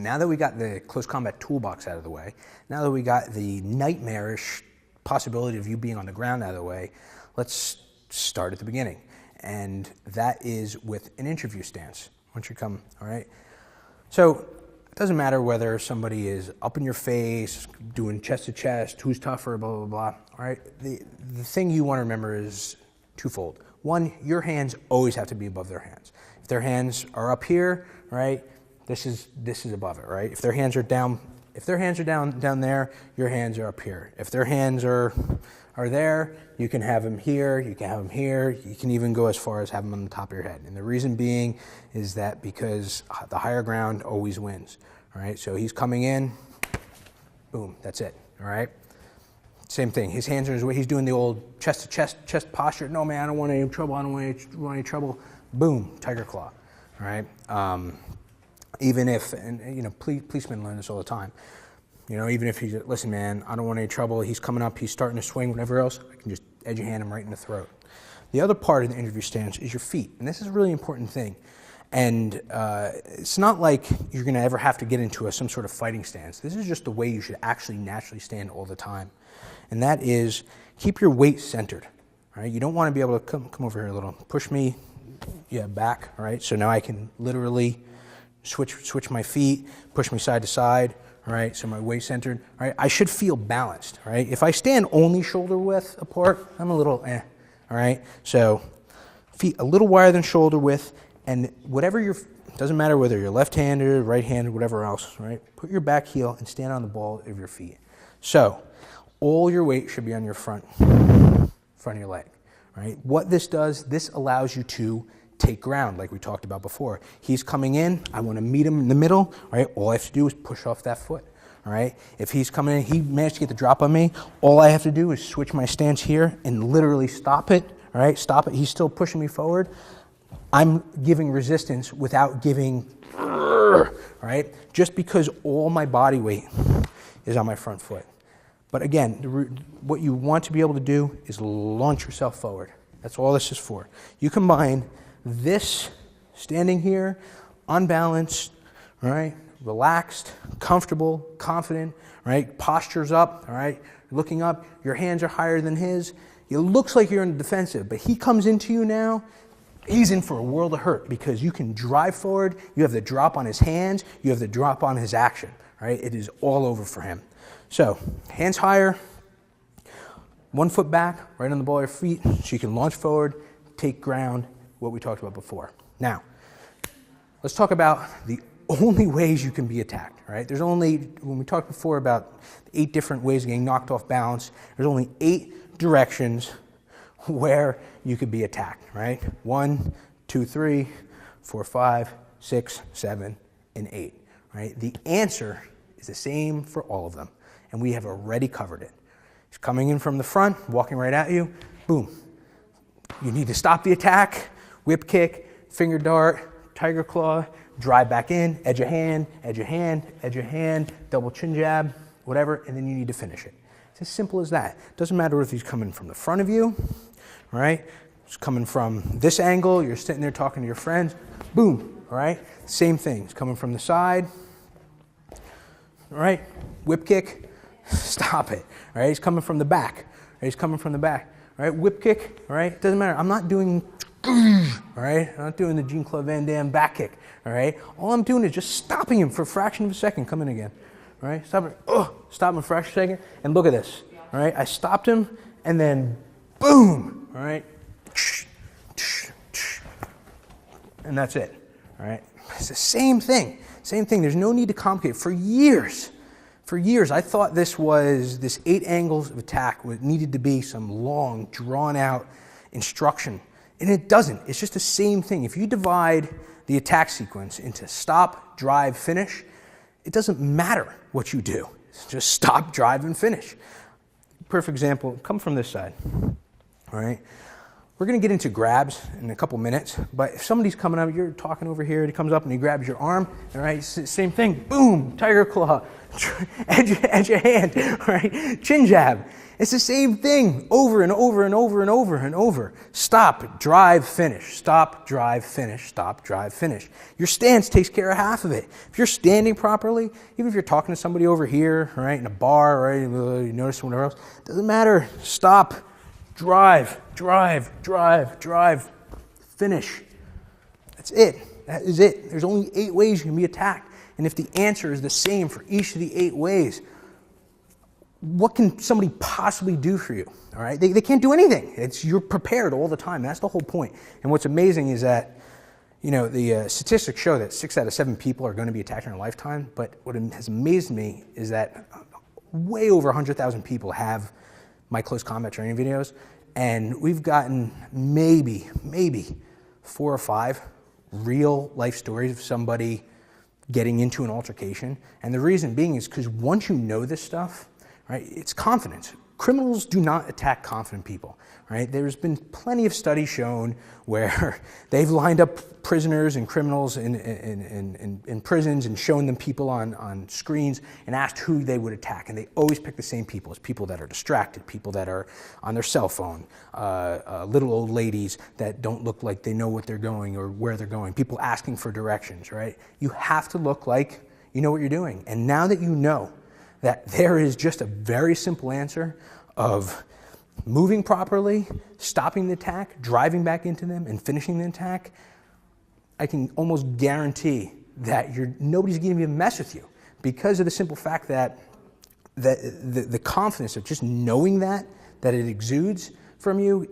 now that we got the close combat toolbox out of the way, now that we got the nightmarish possibility of you being on the ground out of the way, let's start at the beginning. And that is with an interview stance. Once you come, all right? So it doesn't matter whether somebody is up in your face, doing chest to chest, who's tougher, blah, blah, blah, all right? The thing you want to remember is twofold. One, your hands always have to be above their hands. If their hands are up here, right, this is above it, right? If their hands are down there, your hands are up here. If their hands are there, you can have them here, you can have them here, you can even go as far as have them on the top of your head. And the reason being is that because the higher ground always wins, all right? So he's coming in, boom, that's it, all right? Same thing, his hands are in his way, he's doing the old chest to chest posture. No, man, I don't want any trouble, I don't want any trouble. Boom, tiger claw, all right? Even if, and you know, policemen learn this all the time. You know, even if he's, listen, man, I don't want any trouble. He's coming up, he's starting to swing, whatever else, I can just edge hand him right in the throat. The other part of the interview stance is your feet, and this is a really important thing. And it's not like you're going to ever have to get into some sort of fighting stance. This is just the way you should actually naturally stand all the time. And that is, keep your weight centered. All right? You don't want to be able to come over here a little, push me, yeah, back. All right, so now I can literally switch my feet, push me side to side. All right, so my weight centered. All right, I should feel balanced. All right, if I stand only shoulder width apart, I'm a little eh. All right, so feet a little wider than shoulder width, and whatever doesn't matter whether you're left-handed, right-handed, whatever else. Right, put your back heel and stand on the ball of your feet. So all your weight should be on your front of your leg. All right, what this does, this allows you to take ground, like we talked about before. He's coming in, I want to meet him in the middle, all right? All I have to do is push off that foot, all right? If he's coming in, he managed to get the drop on me, all I have to do is switch my stance here and literally stop it, all right? Stop it. He's still pushing me forward. I'm giving resistance without giving, all right? Just because all my body weight is on my front foot. But again, what you want to be able to do is launch yourself forward. That's all this is for. You combine this standing here, unbalanced, all right, relaxed, comfortable, confident, right, postures up, all right, looking up, your hands are higher than his. It looks like you're in the defensive, but he comes into you now, he's in for a world of hurt because you can drive forward, you have the drop on his hands, you have the drop on his action, all right? It is all over for him. So, hands higher, 1 foot back, right on the ball of your feet, so you can launch forward, take ground, what we talked about before. Now, let's talk about the only ways you can be attacked, right? There's only, when we talked before about 8 different ways of getting knocked off balance, there's only 8 directions where you could be attacked, right? 1, 2, 3, 4, 5, 6, 7, and 8, right? The answer is the same for all of them, and we have already covered it. He's coming in from the front, walking right at you, boom. You need to stop the attack, whip kick, finger dart, tiger claw, drive back in, edge of hand, edge of hand, edge of hand, double chin jab, whatever, and then you need to finish it. It's as simple as that. It doesn't matter if he's coming from the front of you, all right? He's coming from this angle, you're sitting there talking to your friends, boom, all right? Same thing, he's coming from the side, all right? Whip kick, stop it, all right? He's coming from the back, right? He's coming from the back, all right? Whip kick, all right? It doesn't matter, I'm not doing, all right? I'm not doing the Jean-Claude Van Damme back kick, all right? All I'm doing is just stopping him for a fraction of a second, come in again, all right? Stop it, stop him for a fraction of a second, and look at this, all right? I stopped him, and then boom, all right? And that's it, all right? It's the same thing, there's no need to complicate. For years, I thought this 8 angles of attack needed to be some long, drawn-out instruction. And it doesn't. It's just the same thing. If you divide the attack sequence into stop, drive, finish, it doesn't matter what you do. It's just stop, drive, and finish. Perfect example, come from this side. All right? We're going to get into grabs in a couple minutes, but if somebody's coming up, you're talking over here, he comes up and he grabs your arm, all right, same thing, boom, tiger claw, edge of hand, all right, chin jab. It's the same thing over and over and over and over and over. Stop, drive, finish. Stop, drive, finish. Stop, drive, finish. Your stance takes care of half of it. If you're standing properly, even if you're talking to somebody over here, all right, in a bar, right, you notice someone else, doesn't matter. Stop, drive, drive, drive, drive, finish. That's it. That is it. There's only 8 ways you can be attacked. And if the answer is the same for each of the 8 ways, what can somebody possibly do for you? All right, they can't do anything. You're prepared all the time. That's the whole point. And what's amazing is that, you know, the statistics show that 6 out of 7 people are going to be attacked in their lifetime. But what has amazed me is that way over 100,000 people have my close combat training videos, and we've gotten maybe 4 or 5 real life stories of somebody getting into an altercation. And the reason being is because once you know this stuff, right, it's confidence. Criminals do not attack confident people, right? There's been plenty of studies shown where they've lined up prisoners and criminals in prisons and shown them people on screens and asked who they would attack. And they always pick the same people, as people that are distracted, people that are on their cell phone, little old ladies that don't look like they know what they're going or where they're going, people asking for directions, right? You have to look like you know what you're doing. And now that you know that there is just a very simple answer of moving properly, stopping the attack, driving back into them, and finishing the attack, I can almost guarantee that nobody's going to even mess with you, because of the simple fact that the confidence of just knowing that it exudes from you.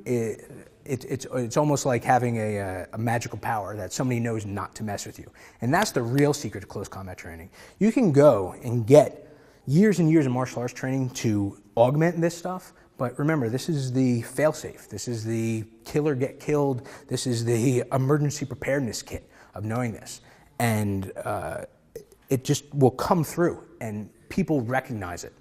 It's almost like having a magical power that somebody knows not to mess with you. And that's the real secret to close combat training. You can go and get years and years of martial arts training to augment this stuff, but remember, this is the fail-safe. This is the kill or get killed. This is the emergency preparedness kit of knowing this. And it just will come through, and people recognize it.